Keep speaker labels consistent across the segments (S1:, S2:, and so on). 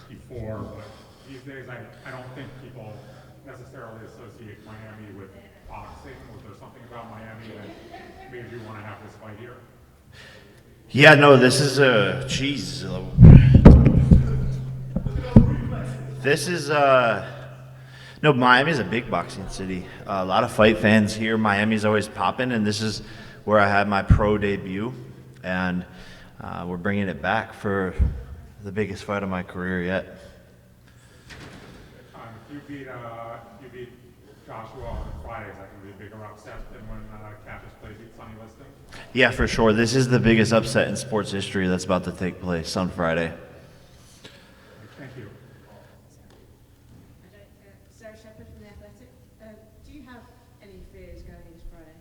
S1: before, but these days I don't think people necessarily associate Miami with boxing. Was there something about Miami that made you want to have this fight here?
S2: Yeah, no, this is a jeez. This is no, Miami's a big boxing city. A lot of fight fans here. Miami's always popping, and this is where I had my pro debut, and we're bringing it back for the biggest fight of my career yet.
S1: You beat Joshua on Friday. Is that going to be a bigger upset than when Cassius Clay beat Sonny Liston?
S2: Yeah, for sure. This is the biggest upset in sports history that's about to take place on Friday.
S1: Thank you.
S3: Sarah Shepherd from The Athletic. Do you have any fears going into Friday?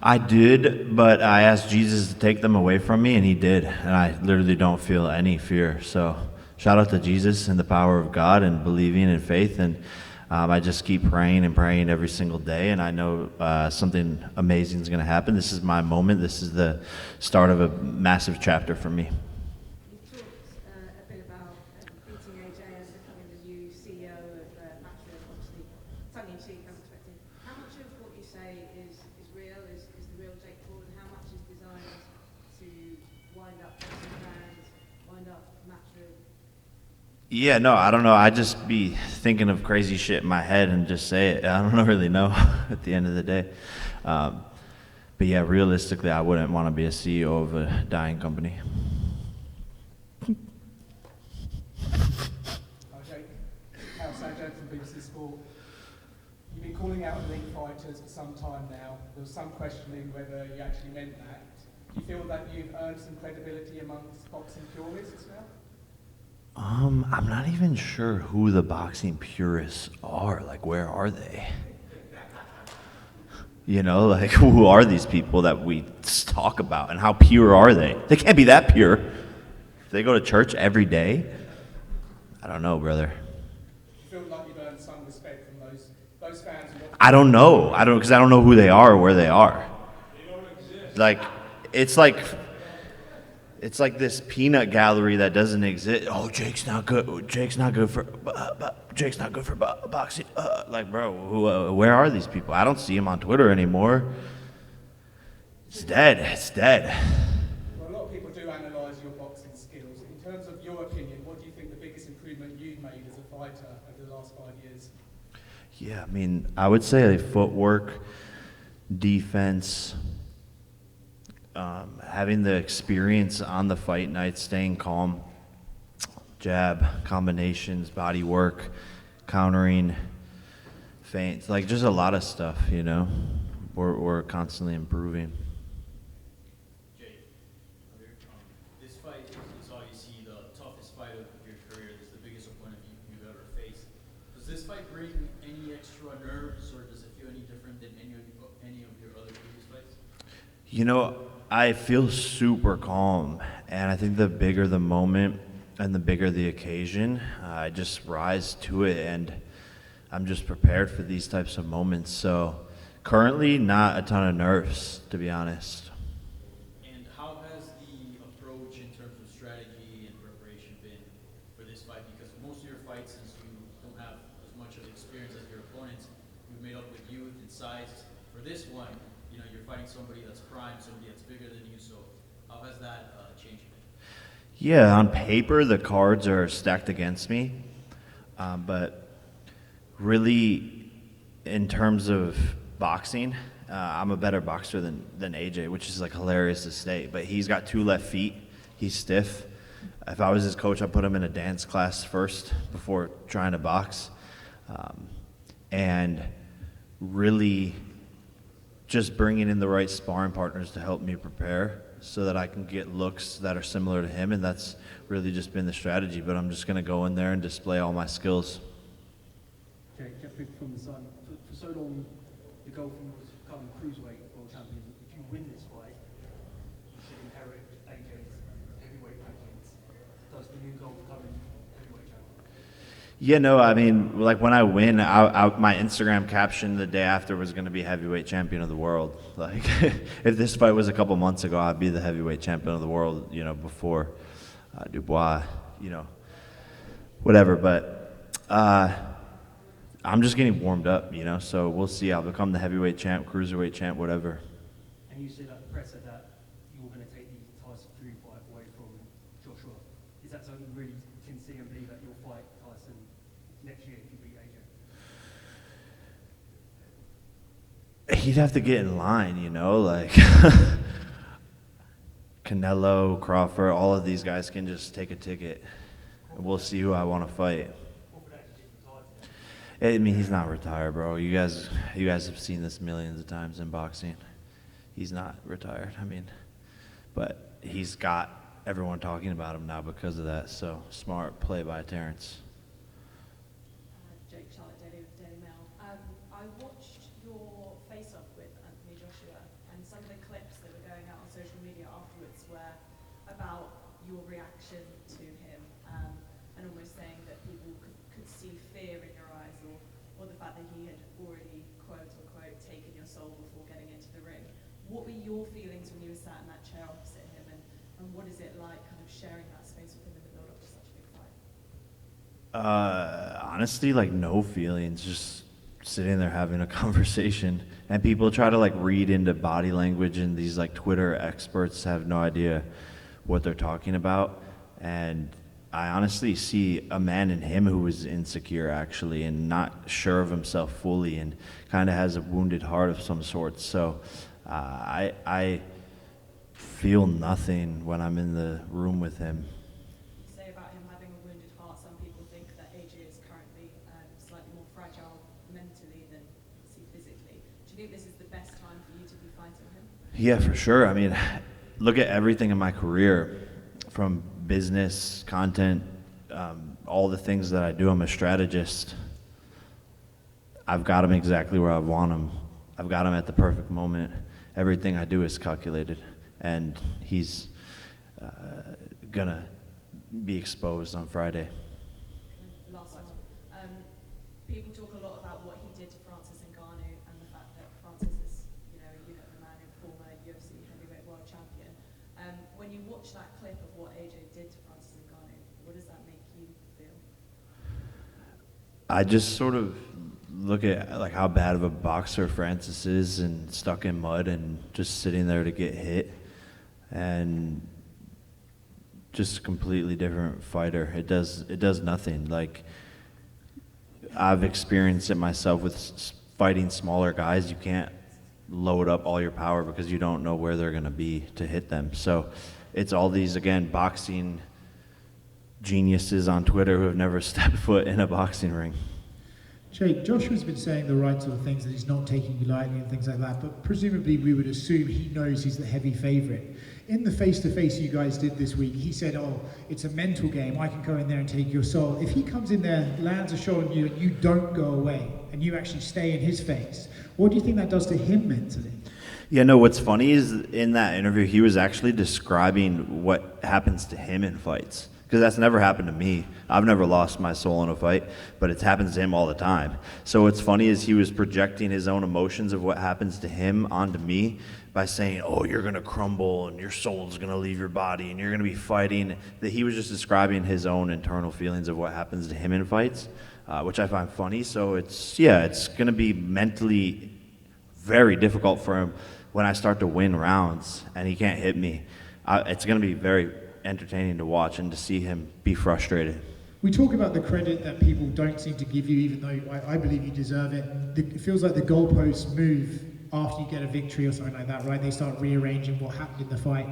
S2: I did, but I asked Jesus to take them away from me, and he did. And I literally don't feel any fear. So shout out to Jesus and the power of God and believing in faith. And I just keep praying and praying every single day. And I know something amazing is going to happen. This is my moment. This is the start of a massive chapter for me.
S3: You talked a bit about beating AJ and becoming the new CEO of Matchroom, obviously tongue-in-cheek, unexpected. How much of what you say is real, is the real Jake Paul, and how much is designed to wind up boxing fans, wind up Matchroom?
S2: Yeah, no, I don't know. I just be thinking of crazy shit in my head and just say it. I don't really know at the end of the day. But yeah, realistically, I wouldn't want to be a CEO of a dying company.
S4: Hi Jake, Al Sanjay from BBC Sport. You've been calling out elite fighters for some time now. There was some questioning whether you actually meant that. Do you feel that you've earned some credibility amongst boxing purists now?
S2: I'm not even sure who the boxing purists are. Like, where are they? You know, like, who are these people that we talk about, and how pure are they? They can't be that pure. They go to church every day. I don't know, brother.
S4: Do you feel like you've earned some respect from those fans?
S2: I don't know. Because I don't know who they are or where they are.
S1: They don't exist.
S2: Like, it's like this peanut gallery that doesn't exist. Oh, Jake's not good. Jake's not good for boxing. Like, bro, where are these people? I don't see them on Twitter anymore. It's dead. It's dead.
S4: Well, a lot of people do analyse your boxing skills. In terms of your opinion, what do you think the biggest improvement you've made as a fighter over the last 5 years?
S2: Yeah, I mean, I would say like footwork, defense, having the experience on the fight night, staying calm, jab, combinations, body work, countering, feints, like just a lot of stuff, you know. We're constantly improving.
S5: Jake, this fight is obviously the toughest fight of your career. This is the biggest opponent you've ever faced. Does this fight bring any extra nerves, or does it feel any different than any of your other previous fights?
S2: You know, I feel super calm, and I think the bigger the moment and the bigger the occasion, I just rise to it, and I'm just prepared for these types of moments. So currently, not a ton of nerves, to be honest.
S5: And how has the approach in terms of strategy and preparation been for this fight? Because most of your fights, since you don't have as much of experience as your opponents, you've made up with youth and size. For this one, you know, you're fighting somebody that's prime, somebody that's bigger than you. So how has that changed?
S2: Yeah, on paper, the cards are stacked against me. But really, in terms of boxing, I'm a better boxer than AJ, which is like hilarious to say. But he's got 2 left feet. He's stiff. If I was his coach, I'd put him in a dance class first before trying to box. And really just bringing in the right sparring partners to help me prepare so that I can get looks that are similar to him. And that's really just been the strategy. But I'm just going to go in there and display all my skills.
S6: Jake, Jeffrey from The Sun. For so long, the goal was becoming cruiserweight world champion. If you win this fight, you should inherit AJ's heavyweight rankings. Does the new goal becoming heavyweight champion?
S2: Yeah, no, I mean, like when I win, my Instagram caption the day after was going to be heavyweight champion of the world. Like, if this fight was a couple months ago, I'd be the heavyweight champion of the world, you know, before Dubois, you know. whatever. But I'm just getting warmed up, you know. So we'll see. I'll become the heavyweight champ, cruiserweight champ, whatever.
S6: And you said at the presser that you were going to take the Tyson Fury fight away from Joshua. Is that something you really can see and believe that you'll fight Tyson next year if you beat AJ?
S2: He'd have to get in line, you know, like Canelo, Crawford, all of these guys can just take a ticket. And we'll see who I want to fight. I mean, he's not retired, bro. You guys have seen this millions of times in boxing. He's not retired. I mean, but he's got everyone talking about him now because of that. So smart play by Terrence.
S3: Jake Charlotte Daly with Daily Mail. I watched your face-off with Anthony Joshua, and some of the clips that were going out on social media afterwards were about your reaction to him, and almost saying that people could see fear in your eyes, or the fact that he had already, quote-unquote, taken your soul before getting into the ring. What were your feelings when you were sat in that chair opposite him, and what is it like kind of sharing that space with him in the build-up to such a big fight?
S2: Honestly, like no feelings, just sitting there having a conversation. And people try to like read into body language, and these like Twitter experts have no idea what they're talking about. And I honestly see a man in him who is insecure actually, and not sure of himself fully, and kind of has a wounded heart of some sort. So I feel nothing when I'm in the room with him.
S3: You say about him having a wounded heart, some people think that AJ is currently slightly more fragile mentally than physically. Do you think this is the best time for you to be fighting him?
S2: Yeah, for sure. I mean, look at everything in my career, from business, content, all the things that I do. I'm a strategist. I've got him exactly where I want him. I've got him at the perfect moment. Everything I do is calculated, and he's gonna be exposed on Friday.
S3: Last one. People talk a lot about what he did to Francis Ngannou and the fact that Francis is, you know the man and former UFC heavyweight world champion. When you watch that clip of what AJ did to Francis Ngannou, what does that make you feel?
S2: I just sort of look at like how bad of a boxer Francis is, and stuck in mud and just sitting there to get hit, and just a completely different fighter. It does nothing. Like, I've experienced it myself with fighting smaller guys. You can't load up all your power because you don't know where they're going to be to hit them. So it's all these, again, boxing geniuses on Twitter who have never stepped foot in a boxing ring.
S7: Jake, Joshua's been saying the right sort of things, that he's not taking you lightly and things like that, but presumably we would assume he knows he's the heavy favourite. In the face-to-face you guys did this week, he said, oh, it's a mental game, I can go in there and take your soul. If he comes in there, lands a shot on you, and you don't go away, and you actually stay in his face, what do you think that does to him mentally?
S2: Yeah, no, what's funny is in that interview, he was actually describing what happens to him in fights. Because that's never happened to me. I've never lost my soul in a fight, but it happens to him all the time. So what's funny is he was projecting his own emotions of what happens to him onto me by saying, oh, you're going to crumble and your soul's going to leave your body and you're going to be fighting. That he was just describing his own internal feelings of what happens to him in fights, which I find funny. So it's going to be mentally very difficult for him when I start to win rounds and he can't hit me. It's going to be very entertaining to watch and to see him be frustrated.
S7: We talk about the credit that people don't seem to give you, even though I believe you deserve it. It feels like the goalposts move after you get a victory or something like that, right? They start rearranging what happened in the fight.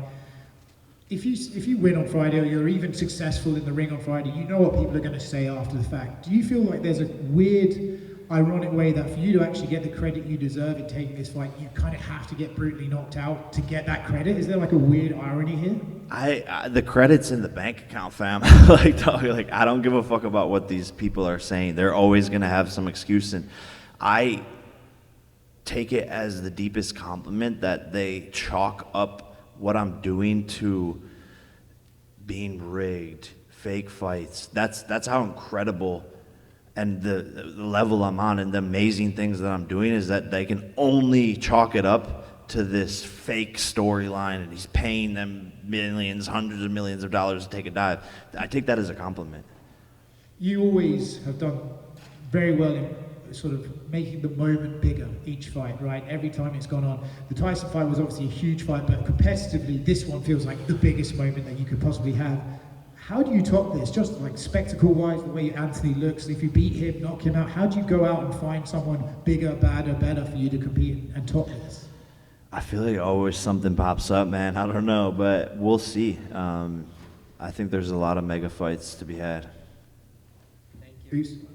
S7: If you win on Friday, or you're even successful in the ring on Friday, you know what people are going to say after the fact. Do you feel like there's a weird, ironic way that for you to actually get the credit you deserve in taking this fight, you kind of have to get brutally knocked out to get that credit? Is there like a weird irony here?
S2: The credit's in the bank account, fam. like, dog, like, I don't give a fuck about what these people are saying. They're always going to have some excuse, and I take it as the deepest compliment that they chalk up what I'm doing to being rigged, fake fights. That's how incredible and the level I'm on and the amazing things that I'm doing is that they can only chalk it up to this fake storyline, and he's paying them millions, hundreds of millions of dollars to take a dive. I take that as a compliment.
S7: you always have done very well in sort of making the moment bigger each fight, right? Every time it's gone on. The Tyson fight was obviously a huge fight, but competitively, this one feels like the biggest moment that you could possibly have. How do you top this? Just like spectacle-wise, the way Anthony looks, if you beat him, knock him out, how do you go out and find someone bigger, badder, better for you to compete and top this?
S2: I feel like always something pops up, man. I don't know, but we'll see. I think there's a lot of mega fights to be had.
S6: Thank you.
S7: Who's-